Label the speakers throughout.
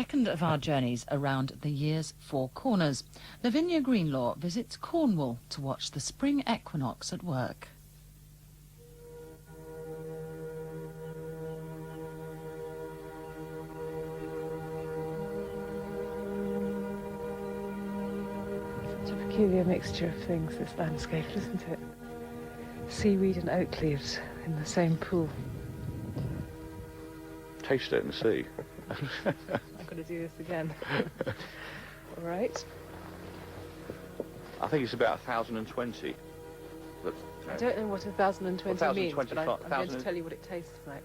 Speaker 1: second of our journeys around the year's four corners. Lavinia Greenlaw visits Cornwall to watch the spring equinox at work.
Speaker 2: Such a peculiar mixture of things, this landscape, isn't it? Seaweed and oak leaves in the same pool.
Speaker 3: Taste it and see.
Speaker 2: I'm going to do this again. All right.
Speaker 3: I think it's about 1,020. But,
Speaker 2: I don't know what 1,020 means, but I'm going to tell you what it tastes like.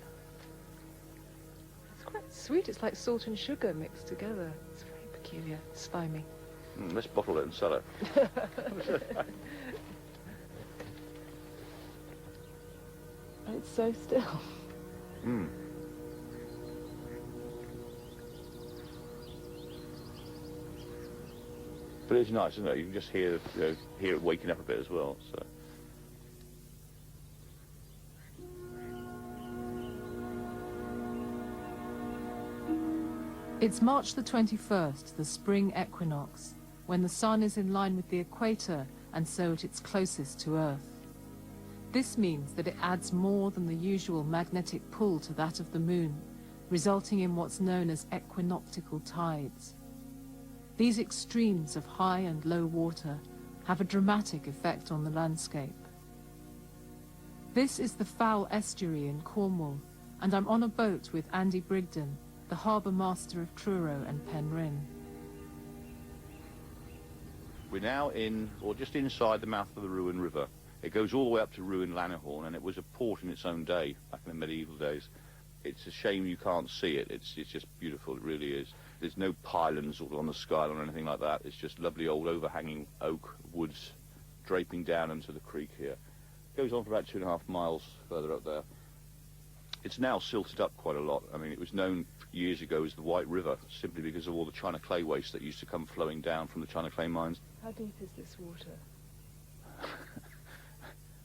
Speaker 2: It's quite sweet. It's like salt and sugar mixed together. It's very peculiar, slimy.
Speaker 3: Let's bottle it and sell it.
Speaker 2: It's so still.
Speaker 3: But it's nice, isn't it? You can just hear, hear it waking up a bit as well. So.
Speaker 4: It's March the 21st, the spring equinox, when the sun is in line with the equator and so at its closest to Earth. This means that it adds more than the usual magnetic pull to that of the moon, resulting in what's known as equinoctial tides. These extremes of high and low water have a dramatic effect on the landscape. This is the Fal Estuary in Cornwall, and I'm on a boat with Andy Brigden, the harbour master of Truro and Penryn.
Speaker 3: We're now in, or just inside the mouth of the Ruin River. It goes all the way up to Ruin Lanihorn, and it was a port in its own day, back in the medieval days. It's a shame you can't see it. It's just beautiful, it really is. There's no pylons on the skyline or anything like that. It's just lovely old overhanging oak woods draping down into the creek here. It goes on for about 2.5 miles further up there. It's now silted up quite a lot. I mean, it was known years ago as the White River, simply because of all the China clay waste that used to come flowing down from the China clay mines.
Speaker 2: How deep is this water?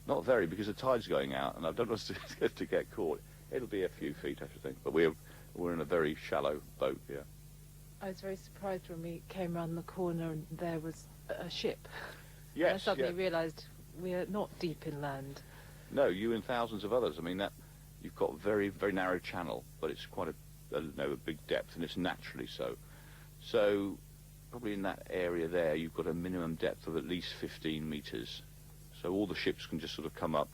Speaker 3: Not very, because the tide's going out, and I don't want us to get caught. It'll be a few feet, I should think, but we're in a very shallow boat here.
Speaker 2: I was very surprised when we came around the corner and there was a ship.
Speaker 3: Yes,
Speaker 2: and I suddenly realised we're not deep inland.
Speaker 3: No, you and thousands of others. I mean, that you've got a very, very narrow channel, but it's quite a big depth, and it's naturally so. So probably in that area there, you've got a minimum depth of at least 15 metres. So all the ships can just sort of come up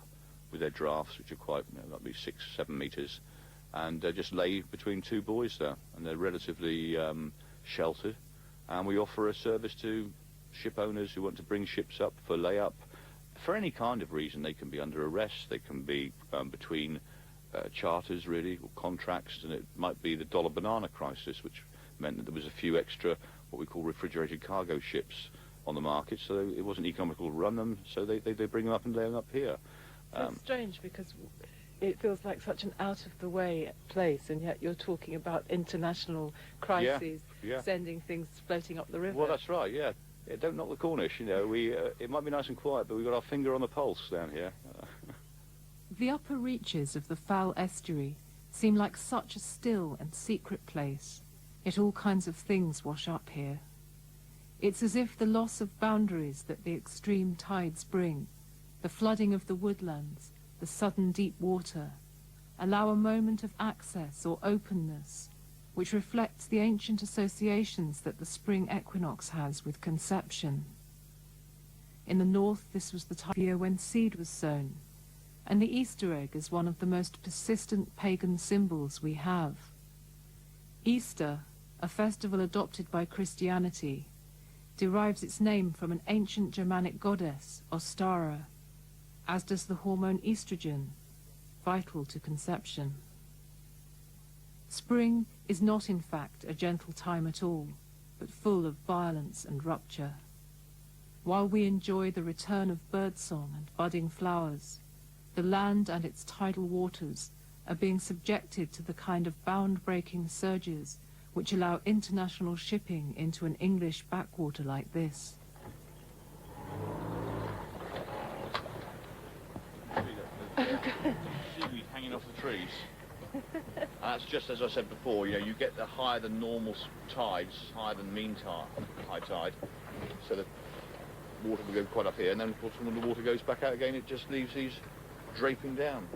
Speaker 3: with their drafts, which are quite, that'd be 6 or 7 metres, and just lay between two buoys there, and they're relatively sheltered. And we offer a service to ship owners who want to bring ships up for layup. For any kind of reason, they can be under arrest, they can be between charters, really, or contracts, and it might be the dollar banana crisis, which meant that there was a few extra, what we call refrigerated cargo ships on the market, so it wasn't economical to run them, so they bring them up and lay them up here.
Speaker 2: It's strange, because it feels like such an out-of-the-way place, and yet you're talking about international crises, sending things floating up the river.
Speaker 3: Well, that's right, yeah. Don't knock the Cornish, it might be nice and quiet, but we've got our finger on the pulse down here.
Speaker 4: The upper reaches of the Fal Estuary seem like such a still and secret place, yet all kinds of things wash up here. It's as if the loss of boundaries that the extreme tides bring, the flooding of the woodlands, the sudden deep water, allow a moment of access or openness, which reflects the ancient associations that the spring equinox has with conception. In the north, this was the time of year when seed was sown, and the Easter egg is one of the most persistent pagan symbols we have. Easter, a festival adopted by Christianity, derives its name from an ancient Germanic goddess, Ostara, as does the hormone estrogen, vital to conception. Spring is not in fact a gentle time at all, but full of violence and rupture. While we enjoy the return of birdsong and budding flowers, the land and its tidal waters are being subjected to the kind of bound-breaking surges which allow international shipping into an English backwater like this.
Speaker 3: Seaweed hanging off the trees. And that's just as I said before, you know, you get the higher than normal tides, higher than mean high tide, so the water will go quite up here, and then of course when the water goes back out again, it just leaves these draping down.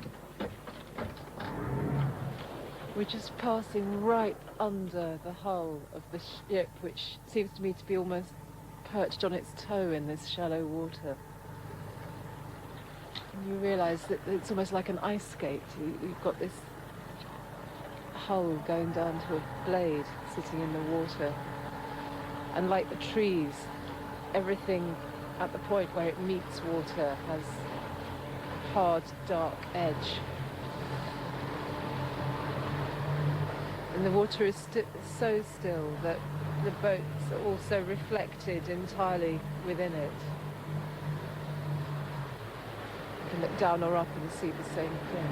Speaker 2: We're just passing right under the hull of the ship, which seems to me to be almost perched on its toe in this shallow water. And you realise that it's almost like an ice skate. You've got this hull going down to a blade sitting in the water. And like the trees, everything at the point where it meets water has a hard, dark edge. And the water is so still that the boats are also reflected entirely within it. You can look down or up and see the same thing.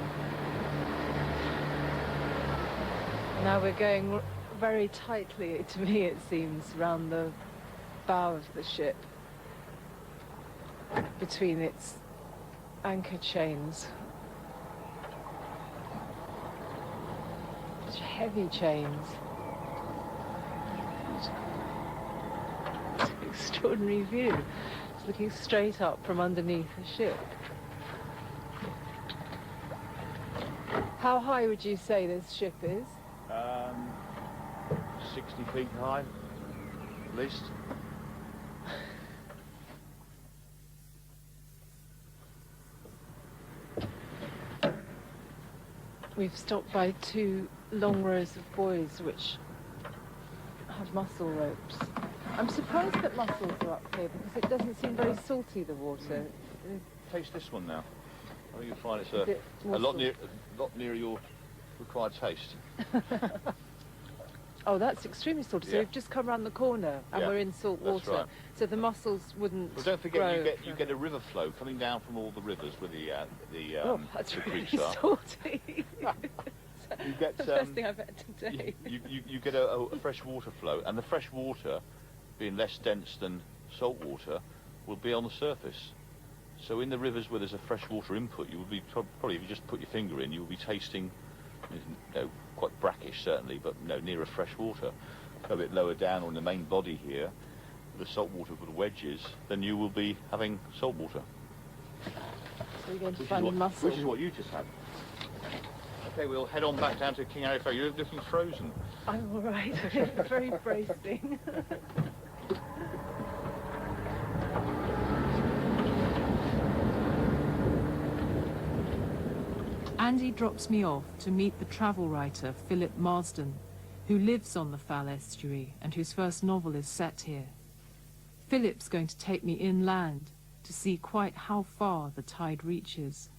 Speaker 2: Now we're going very tightly, to me it seems, round the bow of the ship, between its anchor chains. Such heavy chains. It's an extraordinary view. It's looking straight up from underneath the ship. How high would you say this ship is?
Speaker 3: 60 feet high, at least.
Speaker 2: We've stopped by 2 long rows of buoys which have mussel ropes. I'm surprised that mussels are up here because it doesn't seem very salty, the water.
Speaker 3: Taste this one now. I think you'll find it's
Speaker 2: A bit
Speaker 3: a lot nearer your required taste.
Speaker 2: Oh, that's extremely salty. So
Speaker 3: Yeah.
Speaker 2: we've just come round the corner and
Speaker 3: Yeah,
Speaker 2: we're in salt
Speaker 3: that's
Speaker 2: water.
Speaker 3: right.
Speaker 2: So the mussels wouldn't
Speaker 3: Well, don't forget
Speaker 2: grow.
Speaker 3: you get a river flow coming down from all the rivers where
Speaker 2: Oh, that's
Speaker 3: the
Speaker 2: really
Speaker 3: creeks are.
Speaker 2: salty.
Speaker 3: You get
Speaker 2: the first thing I've had today.
Speaker 3: you get a fresh water flow, and the fresh water, being less dense than salt water, will be on the surface. So in the rivers where there's a freshwater input, you will be probably, if you just put your finger in, you will be tasting, you know, quite brackish certainly, but nearer fresh water. A bit lower down on the main body here, the salt water with wedges, then you will be having salt water.
Speaker 2: So we're going to find a mussel.
Speaker 3: Which is what you just had. Okay, we'll head on back down to King Harry Ferry. You're looking frozen.
Speaker 2: I'm all right. Very bracing.
Speaker 4: Andy drops me off to meet the travel writer Philip Marsden, who lives on the Fal Estuary and whose first novel is set here. Philip's going to take me inland to see quite how far the tide reaches.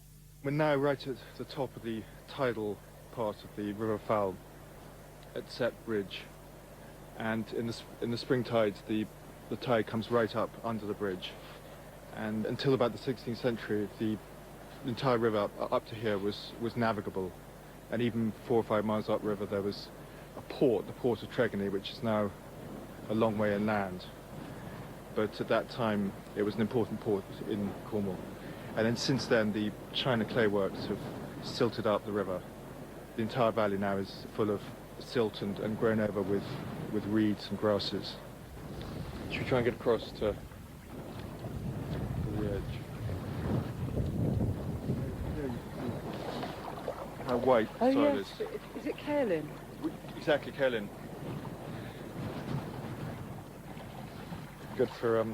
Speaker 5: We're now right at the top of the tidal part of the River Fal at Set Bridge, and in the spring tides the tide comes right up under the bridge, and until about the 16th century the entire river up to here was navigable, and even 4 or 5 miles upriver there was a port, the port of Tregony, which is now a long way inland, but at that time it was an important port in Cornwall. And then since then the China clay works have silted up the river. The entire valley now is full of silt and grown over with reeds and grasses. Should we try and get across to the edge? How white the
Speaker 2: Oh
Speaker 5: soil
Speaker 2: yes,
Speaker 5: is.
Speaker 2: is it kaolin?
Speaker 5: Exactly, kaolin. Good for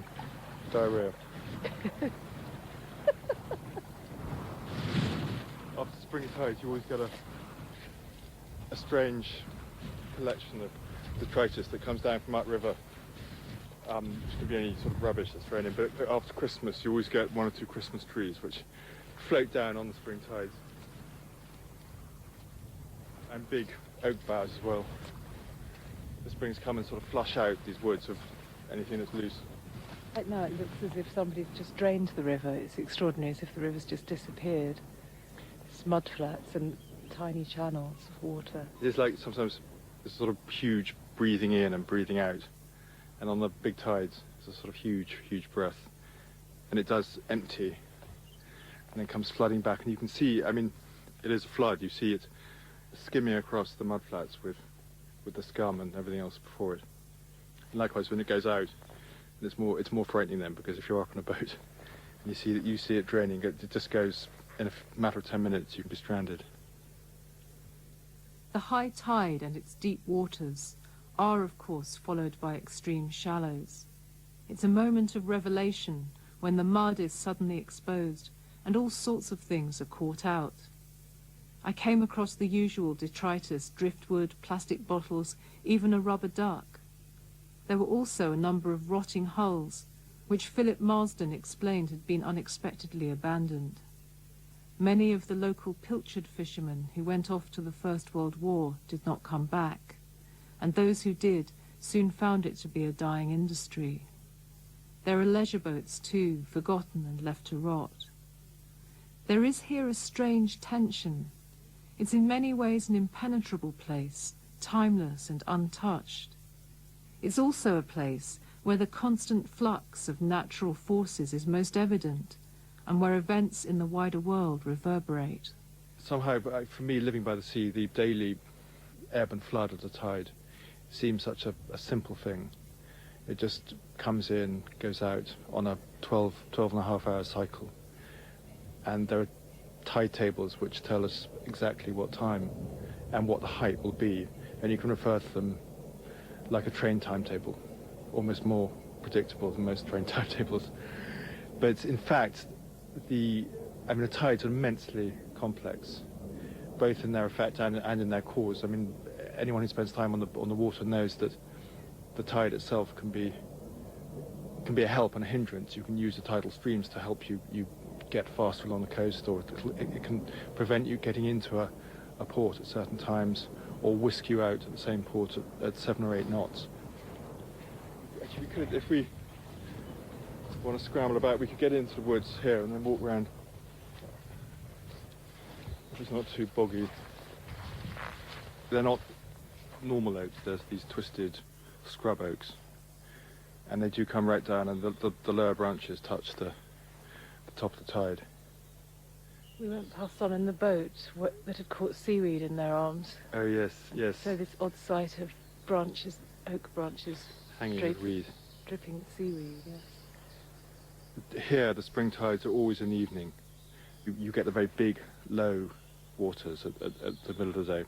Speaker 5: diarrhea. After spring tides, you always get a strange collection of detritus that comes down from upriver. Which can be any sort of rubbish that's thrown in, but after Christmas you always get 1 or 2 Christmas trees which float down on the spring tides. And big oak boughs as well. The springs come and sort of flush out these woods of anything that's loose.
Speaker 2: Right now it looks as if somebody's just drained the river. It's extraordinary, as if the river's just disappeared. It's mud flats and tiny channels of water.
Speaker 5: It's like sometimes it's sort of huge breathing in and breathing out. And on the big tides, it's a sort of huge, huge breath. And it does empty. And then comes flooding back. And you can see, I mean, it is a flood. You see it skimming across the mudflats with the scum and everything else before it. And likewise, when it goes out, it's more frightening then, because if you're up on a boat and you see it draining, it just goes in a matter of 10 minutes. You can be stranded.
Speaker 4: The high tide and its deep waters are, of course, followed by extreme shallows. It's a moment of revelation when the mud is suddenly exposed and all sorts of things are caught out. I came across the usual detritus, driftwood, plastic bottles, even a rubber duck. There were also a number of rotting hulls, which Philip Marsden explained had been unexpectedly abandoned. Many of the local pilchard fishermen who went off to the First World War did not come back, and those who did soon found it to be a dying industry. There are leisure boats too, forgotten and left to rot. There is here a strange tension. It's in many ways an impenetrable place, timeless and untouched. It's also a place where the constant flux of natural forces is most evident, and where events in the wider world reverberate.
Speaker 5: Somehow, for me, living by the sea, the daily ebb and flood of the tide seems such a simple thing. It just comes in, goes out on a 12 and a half hour cycle. And there are tide tables which tell us exactly what time and what the height will be, and you can refer to them like a train timetable, almost more predictable than most train timetables. But in fact, the tides are immensely complex, both in their effect and in their cause. I mean, anyone who spends time on the water knows that the tide itself can be a help and a hindrance. You can use the tidal streams to help you get faster along the coast, or it can prevent you getting into a port at certain times, or whisk you out at the same port at 7 or 8 knots. Actually, we could, if we want to scramble about, we could get into the woods here and then walk round. If it's not too boggy. They're not normal oaks, there's these twisted scrub oaks, and they do come right down, and the lower branches touch the top of the tide.
Speaker 2: We went past on in the boat that had caught seaweed in their arms.
Speaker 5: Oh yes, yes.
Speaker 2: So this odd sight of branches, oak branches,
Speaker 5: Hanging with weed.
Speaker 2: dripping seaweed, yes.
Speaker 5: Here, the spring tides are always in the evening. You get the very big, low waters at the middle of the day.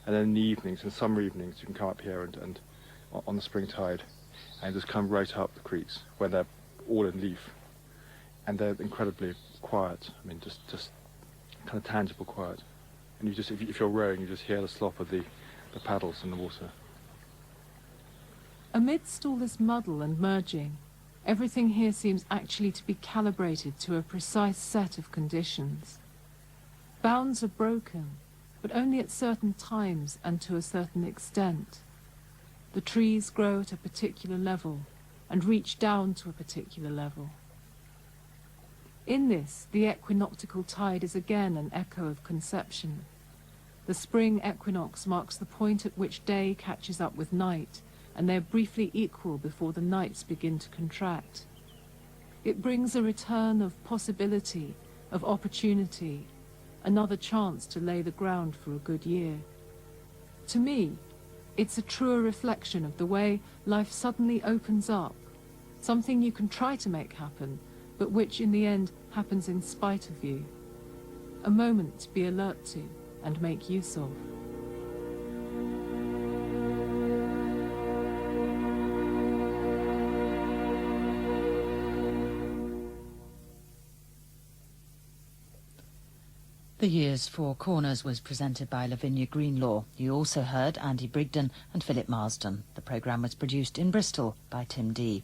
Speaker 5: And then in the evenings, in summer evenings, you can come up here and on the spring tide and just come right up the creeks where they're all in leaf. And they're incredibly quiet. I mean, just kind of tangible quiet. And you just, if you're rowing, you just hear the slop of the paddles in the water.
Speaker 4: Amidst all this muddle and merging, everything here seems actually to be calibrated to a precise set of conditions. Bounds are broken, but only at certain times and to a certain extent. The trees grow at a particular level and reach down to a particular level. In this, the equinoctial tide is again an echo of conception. The spring equinox marks the point at which day catches up with night, and they're briefly equal before the nights begin to contract. It brings a return of possibility, of opportunity, another chance to lay the ground for a good year. To me, it's a truer reflection of the way life suddenly opens up, something you can try to make happen, but which in the end happens in spite of you. A moment to be alert to and make use of.
Speaker 1: The Year's Four Corners was presented by Lavinia Greenlaw. You also heard Andy Brigden and Philip Marsden. The programme was produced in Bristol by Tim Dee.